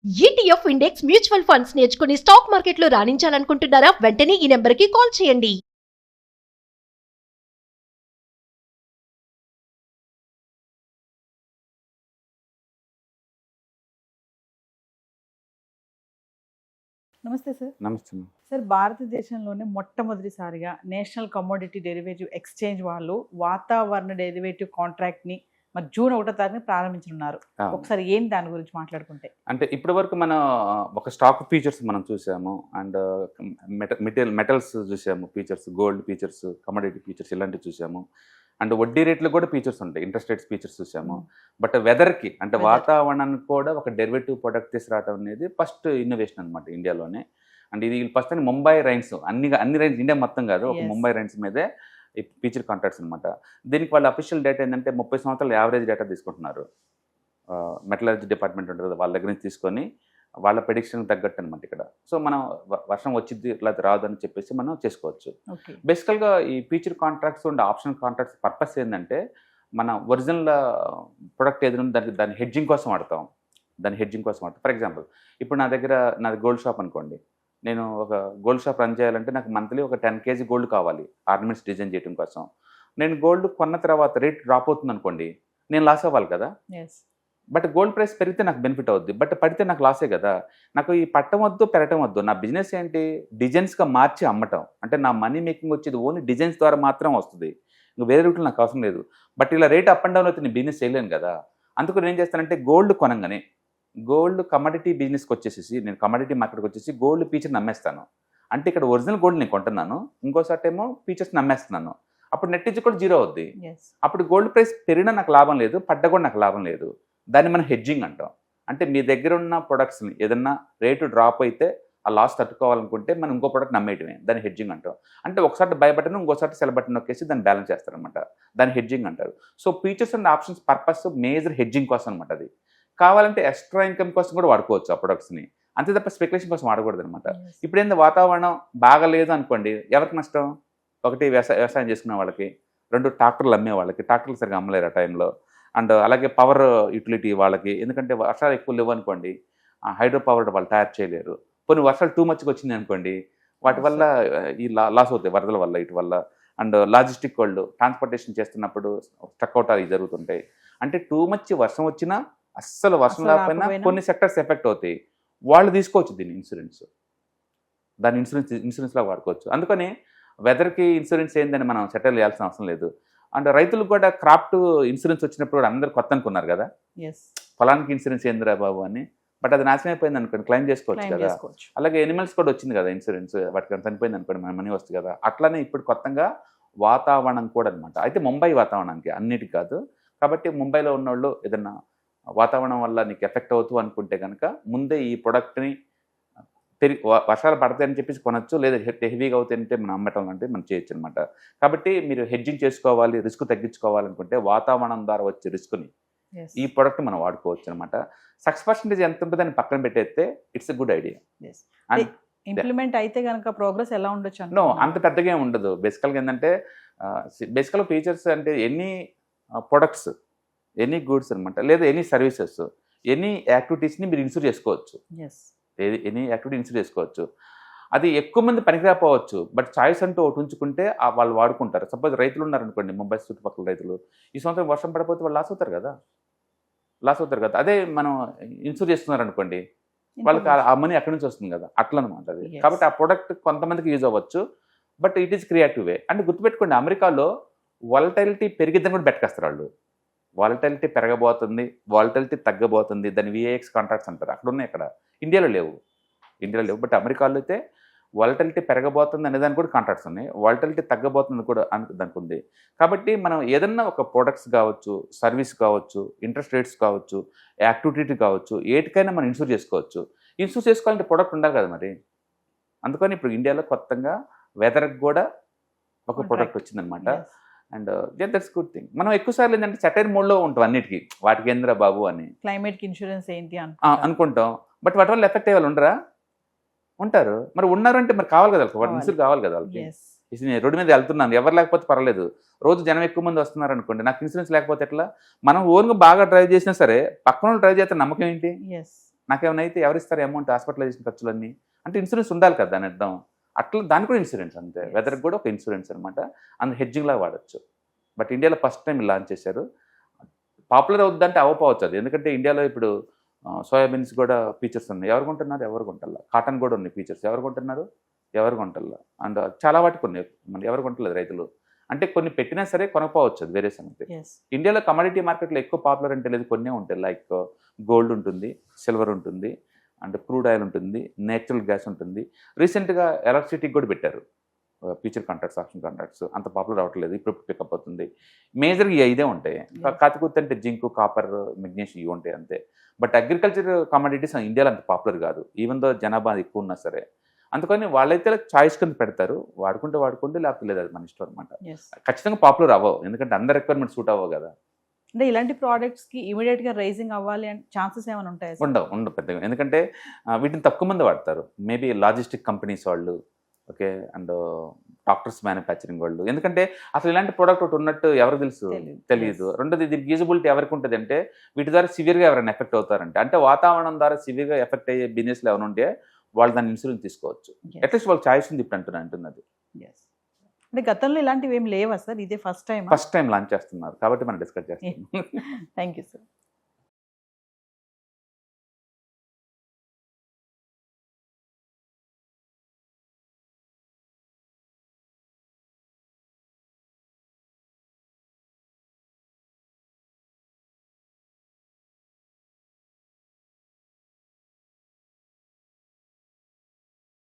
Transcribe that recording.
ETF index mutual funds నేర్చుకుని stock మార్కెట్లో రాణించాలనుకుంటున్నారా? వెంటనే ఈ నెంబర్కి కాల్ చేయండి. నమస్తే సార్. నమస్తే మ్యామ్. సార్, భారతదేశంలోనే మొట్టమొదటిసారిగా నేషనల్ కమోడిటీ డెరివేటివ్ ఎక్స్చేంజ్ వాళ్ళు వాతావరణ డెరివేటివ్ కాంట్రాక్ట్ని మరి జూన్ 1వ తారీఖున ప్రారంభించనున్నారు. ఒకసారి ఏం దాని గురించి మాట్లాడుకుంటే, అంటే ఇప్పటి వరకు మనం ఒక స్టాక్ ఫీచర్స్ మనం చూసాము, అండ్ మెటల్స్ చూసాము, features gold features, commodity features ఇలాంటివి చూసాము, అండ్ వడ్డీ రేట్లు కూడా ఫీచర్స్ ఉంటాయి, ఇంట్రెస్ట్ రేట్స్ ఫీచర్స్ చూసాము. బట్ వెదర్కి అంటే వాతావరణానికి కూడా ఒక డెరివేటివ్ ప్రొడక్ట్ తీసుకురావడం అనేది ఫస్ట్ ఇన్నోవేషన్ అనమాట ఇండియాలోనే. అండ్ ఇది ఫస్ట్ అని ముంబై రైన్స్ అన్ని రైన్స్ ఇండియా మొత్తం కాదు, ఒక ముంబై రైన్స్ మీదే ఫీచర్ కాంట్రాక్ట్స్ అనమాట. దీనికి వాళ్ళ అఫీషియల్ డేటా ఏంటంటే 30 సంవత్సరాల యావరేజ్ డేటా తీసుకుంటున్నారు. మెటలర్జీ డిపార్ట్మెంట్ ఉంటుంది కదా, వాళ్ళ దగ్గర నుంచి తీసుకొని వాళ్ళ ప్రెడిక్షన్ తగ్గట్టు అనమాట ఇక్కడ. సో మనం వర్షం వచ్చింది లేదా రాదు అని చెప్పేసి మనం చేసుకోవచ్చు. బేసికల్గా ఈ feature contracts and option contracts purpose ఏంటంటే మన ఒరిజినల్ ప్రొడక్ట్ ఏదైనా దాని హెడ్జింగ్ కోసం వాడతాం. ఫర్ ఎగ్జాంపుల్, ఇప్పుడు నాది గోల్డ్ షాప్ అనుకోండి. నేను ఒక గోల్డ్ షాప్ రన్ చేయాలంటే నాకు మంత్లీ ఒక 10 kg గోల్డ్ కావాలి ఆర్నమెంట్స్ డిజైన్ చేయడం కోసం. నేను గోల్డ్ కొన్న తర్వాత రేట్ డ్రాప్ అవుతుంది అనుకోండి, నేను లాస్ అవ్వాలి కదా. బట్ గోల్డ్ ప్రైస్ పెరిగితే నాకు బెనిఫిట్ అవుద్ది, బట్ పడితే నాకు లాసే కదా. నాకు ఈ పట్టం వద్దు పెరగటం వద్దు, నా బిజినెస్ ఏంటి డిజైన్స్గా మార్చి అమ్మటం. అంటే నా మనీ మేకింగ్ వచ్చేది ఓన్లీ డిజైన్స్ ద్వారా మాత్రం వస్తుంది, ఇంకా వేరే రూట్లో నాకు అవసరం లేదు. బట్ ఇలా రేట్ అప్ అండ్ డౌన్ అయితే నేను బిజినెస్ చేయలేను కదా. అందుకు నేను ఏం చేస్తానంటే గోల్డ్ కొనంగానే గోల్డ్ కమోడిటీ బిజినెస్కి వచ్చేసి నేను కమోడిటీ మార్కెట్కి వచ్చేసి గోల్డ్ ఫీచర్ని అమ్మేస్తాను. అంటే ఇక్కడ ఒరిజినల్ గోల్డ్ నేను కొంటున్నాను, ఇంకోసారి ఏమో ఫీచర్స్ని అమ్మేస్తున్నాను. అప్పుడు నెట్ ఇజ్ కూడా జీరో అవుద్ది. అప్పుడు గోల్డ్ ప్రైస్ పెరిగినా నాకు లాభం లేదు, పడ్డా కూడా నాకు లాభం లేదు. దాన్ని మనం హెడ్జింగ్ అంటాం. అంటే మీ దగ్గర ఉన్న ప్రొడక్ట్స్ని ఏదన్నా రేటు డ్రాప్ అయితే ఆ లాస్ తట్టుకోవాలనుకుంటే మనం ఇంకో ప్రొడక్ట్ నమ్మేయటమే, దాన్ని హెడ్జింగ్ అంటాం. అంటే ఒకసారి బై బటన్ ఇంకోసారి సెల్ బటన్ నొక్కేసి దాన్ని బ్యాలెన్స్ చేస్తారనమాట, దాన్ని హెడ్జింగ్ అంటారు. So features and options purpose major hedging కోసం అనమాట. అది కావాలంటే ఎక్స్ట్రా ఇన్కమ్ కోసం కూడా వాడుకోవచ్చు ఆ ప్రొడక్ట్స్ని, అంతే తప్ప స్పెక్యులేషన్ కోసం వాడకూడదు అనమాట. ఇప్పుడు ఏంది వాతావరణం బాగాలేదు అనుకోండి, ఎవరికి నష్టం? ఒకటి వ్యవసాయం చేసుకునే వాళ్ళకి, 2 ట్రాక్టర్లు అమ్మే వాళ్ళకి, ట్రాక్టర్లు సరిగ్గా అమ్మలేరు ఆ టైంలో. అండ్ అలాగే పవర్ యూటిలిటీ వాళ్ళకి, ఎందుకంటే వర్షాలు ఎక్కువ లేవు అనుకోండి, హైడ్రో పవర్ వాళ్ళు తయారు చేయలేరు. కొన్ని వర్షాలు టూ మచ్గా వచ్చింది అనుకోండి, వాటి వల్ల ఈ లాస్ అవుతాయి వరదల వల్ల, ఇటు వల్ల. అండ్ లాజిస్టిక్ వాళ్ళు ట్రాన్స్పోర్టేషన్ చేస్తున్నప్పుడు స్ట్రక్ అవుట్ అవి జరుగుతుంటాయి. అంటే టూ మచ్ వర్షం వచ్చినా అస్సలు వర్షం లేకపోయినా కొన్ని సెక్టర్స్ ఎఫెక్ట్ అవుతాయి, వాళ్ళు తీసుకోవచ్చు దీన్ని ఇన్సూరెన్స్, దాన్ని ఇన్సూరెన్స్లో వాడుకోవచ్చు. అందుకని వెదర్కి ఇన్సూరెన్స్ ఏందని మనం సెటిల్ చేయాల్సిన అవసరం లేదు. అండ్ రైతులకు కూడా క్రాప్ ఇన్సూరెన్స్ వచ్చినప్పుడు కూడా అందరు కొత్త అనుకున్నారు కదా, పొలానికి ఇన్సూరెన్స్ ఏందిరా బాబు అని. బట్ అది నాశనం అయిపోయింది అనుకోండి, క్లెయిమ్ చేసుకోవచ్చు కదా. అలాగే ఎనిమల్స్ కూడా వచ్చింది కదా ఇన్సూరెన్స్, వాటికి చనిపోయింది అనుకోండి మన మనీ వస్తుంది కదా. అట్లానే ఇప్పుడు కొత్తగా వాతావరణం కూడా అనమాట. అయితే ముంబై వాతావరణానికి అన్నిటికి కాదు. కాబట్టి ముంబైలో ఉన్నోళ్ళు ఏదన్నా వాతావరణం వల్ల నీకు ఎఫెక్ట్ అవుతూ అనుకుంటే కనుక ముందే ఈ ప్రొడక్ట్ని వర్షాలు పడతాయని చెప్పేసి కొనొచ్చు, లేదా హెవీగా అవుతాయంటే మనం అమ్మటం లాంటివి మనం చేయొచ్చు అనమాట. కాబట్టి మీరు హెడ్జింగ్ చేసుకోవాలి, రిస్క్ తగ్గించుకోవాలనుకుంటే వాతావరణం ద్వారా వచ్చే రిస్క్ని ఈ ప్రొడక్ట్ మనం వాడుకోవచ్చు అనమాట. 6% ఎంత ఉంటుందని పక్కన పెట్టేస్తే it's a good idea. Implement అయితే కనుక ప్రోగ్రెస్ ఎలా ఉండొచ్చు? నో, అంత పెద్దగా ఏమి ఉండదు. బేసికల్గా ఏంటంటే బేసికల్గా ఫీచర్స్ అంటే ఎనీ ప్రొడక్ట్స్, ఎనీ గూడ్స్ అనమాట, లేదా ఎనీ సర్వీసెస్, ఎనీ యాక్టివిటీస్ని మీరు ఇన్సూర్ చేసుకోవచ్చు. ఎనీ యాక్టివిటీ ఇన్సూర్ చేసుకోవచ్చు. అది ఎక్కువ మంది పనికిరాపోవచ్చు, బట్ చాయిస్ అంటూ ఒకటి ఉంచుకుంటే వాళ్ళు వాడుకుంటారు. సపోజ్ రైతులు ఉన్నారనుకోండి, ముంబై చుట్టుపక్కల రైతులు, ఈ సంవత్సరం వర్షం పడిపోతే వాళ్ళు లాస్ అవుతారు కదా. అదే మనం ఇన్సూర్ చేస్తున్నారనుకోండి, వాళ్ళకి ఆ మనీ ఎక్కడి నుంచి వస్తుంది కదా, అట్లా అనమాట అది. కాబట్టి ఆ ప్రోడక్ట్ కొంతమందికి యూజ్ అవ్వచ్చు, బట్ ఇట్ ఈస్ క్రియేటివ్ వే. అంటే గుర్తుపెట్టుకోండి, అమెరికాలో వాలటైలిటీ పెరిగిద్దని కూడా బెట్టుకొస్తారు వాళ్ళు. వాలటైలిటీ పెరగబోతుంది, వాలటైలిటీ తగ్గబోతుంది, దాన్ని విఏఎక్స్ కాంట్రాక్ట్స్ అంటారు. అక్కడ ఉన్నాయి, ఇక్కడ ఇండియాలో లేవు. బట్ అమెరికాలో అయితే వాలటైలిటీ పెరగబోతుంది అనేదానికి కూడా కాంట్రాక్ట్స్ ఉన్నాయి, వాలటైలిటీ తగ్గబోతుంది కూడా దానికి ఉంది. కాబట్టి మనం ఏదన్నా ఒక ప్రొడక్ట్స్ కావచ్చు, సర్వీస్ కావచ్చు, ఇంట్రెస్ట్ రేట్స్ కావచ్చు, యాక్టివిటీ కావచ్చు, ఏటికైనా మనం ఇన్సూర్ చేసుకోవచ్చు. ఇన్సూర్ చేసుకోవాలంటే ప్రొడక్ట్ ఉండాలి కదా మరి. అందుకని ఇప్పుడు ఇండియాలో కొత్తగా వెదర్కి కూడా ఒక ప్రొడక్ట్ వచ్చిందనమాట. And that's good thing. మనం ఎక్కువసార్లు ఏంటంటే సెటైర్ మోడ్లో ఉంటాం అన్నిటికీ, వాటికి ఏందిరా బాబు అని, క్లైమేట్ ఇన్సూరెన్స్ ఏంటి అనుకుంటాం. బట్ వాటి వల్ల ఎఫెక్ట్ అయ్యే వాళ్ళు ఉండరా? ఉంటారు. మరి ఉన్నారంటే మరి కావాలి కదా వాళ్ళకి, వాటి ఇన్సూర్ కావాలి కదా వాళ్ళకి. నేను రోడ్డు మీద వెళ్తున్నాను, ఎవరు లేకపోతే పర్వాలేదు, రోజు జనం ఎక్కువ మంది వస్తున్నారు అనుకోండి, నాకు ఇన్సూరెన్స్ లేకపోతే ఎట్లా? మనం ఓన్గా బాగా డ్రైవ్ చేసినా సరే పక్కన డ్రైవ్ చేస్తే నమ్మకం ఏంటి? నాకేమైనా అయితే ఎవరిస్తారు అమౌంట్ హాస్పిటలైజేషన్ ఖర్చులన్నీ అంటే ఇన్సూరెన్స్ ఉండాలి కదా దాని అర్థం. అట్లా దానికి కూడా ఇన్సూరెన్స్ అంతే, వెదర్కి కూడా ఒక ఇన్సూరెన్స్ అనమాట. అందులో హెడ్జింగ్ లాగా వాడచ్చు. బట్ ఇండియాలో ఫస్ట్ టైం లాంచ్ చేశారు. పాపులర్ అవుద్దంటే అవ్వకపోవచ్చు అది, ఎందుకంటే ఇండియాలో ఇప్పుడు సోయాబీన్స్ కూడా ఫీచర్స్ ఉన్నాయి, ఎవరు కొంటున్నారు, ఎవరు కొంటల్లా. కాటన్ కూడా ఉన్నాయి ఫీచర్స్, ఎవరు కొంటున్నారు, ఎవరు కొంటల్లా. అండ్ చాలా వాటికి ఉన్నాయి, మరి ఎవరు కొంటలేదు రైతులు. అంటే కొన్ని పెట్టినా సరే కొనకపోవచ్చు, అది వేరే సంగతి. ఇండియాలో కమోడిటీ మార్కెట్లో ఎక్కువ పాపులర్ అంటే లేదు, కొన్నే ఉంటాయి. లైక్ గోల్డ్ ఉంటుంది, సిల్వర్ ఉంటుంది, అండ్ క్రూడ్ ఆయిల్ ఉంటుంది, నేచురల్ గ్యాస్ ఉంటుంది. రీసెంట్గా ఎలక్ట్రిసిటీకి కూడా పెట్టారు ఫ్యూచర్ కాంట్రాక్ట్స్, ఆప్షన్ కాంట్రాక్ట్స్. అంత పాపులర్ అవ్వట్లేదు, ఇప్పుడు పికప్ అవుతుంది. మేజర్గా ఇదే ఉంటాయి. కాకపోతే అంటే జింకు, కాపర్, మెగ్నీషియం ఇవి ఉంటాయి అంతే. బట్ అగ్రికల్చర్ కమోడిటీస్ ఇండియాలో అంత పాపులర్ కాదు, ఈవెన్ దో జనాభా ఎక్కువ ఉన్నా సరే. అందుకని వాళ్ళైతే చాయిస్ కింద పెడతారు, వాడుకుంటే లేకపోతే లేదు, అది మన ఇష్టం అనమాట. ఖచ్చితంగా పాపులర్ అవ్వవు, ఎందుకంటే అందరి రిక్వైర్మెంట్ సూట్ అవ్వవు కదా. అంటే ఇలాంటి ప్రోడక్ట్స్కి ఇమీడియట్గా రైజింగ్ అవ్వాలి అంటే ఛాన్సెస్ ఏమైనా ఉంటాయి? ఉండవు పెద్దగా, ఎందుకంటే వీటిని తక్కువ మంది వాడతారు. మేబీ లాజిస్టిక్ కంపెనీస్ వాళ్ళు, ఓకే, అండ్ డాక్టర్స్ మ్యానుఫ్యాక్చరింగ్ వాళ్ళు. ఎందుకంటే అసలు ఇలాంటి ప్రోడక్ట్ ఒకటి ఉన్నట్టు ఎవరికి తెలుసు, తెలియదు. రెండోది దీనికి యూజబిలిటీ ఎవరికి ఉంటుంది అంటే వీటి ద్వారా సివియర్గా ఎవరైనా ఎఫెక్ట్ అవుతారంటే, అంటే వాతావరణం ద్వారా సివియర్గా ఎఫెక్ట్ అయ్యే బిజినెస్లు ఎవరు ఉంటే వాళ్ళు దాన్ని ఇన్సూరెన్స్ తీసుకోవచ్చు. అట్లీస్ట్ వాళ్ళకి ఛాయిస్ ఉంది ఇప్పుడు అంటున్నది. అంటే గతంలో ఇలాంటివి ఏం లేవా సార్? ఇదే ఫస్ట్ టైం లాంచ్ చేస్తున్నారు కాబట్టి మనం డిస్కస్ చేస్తాం. Thank you sir.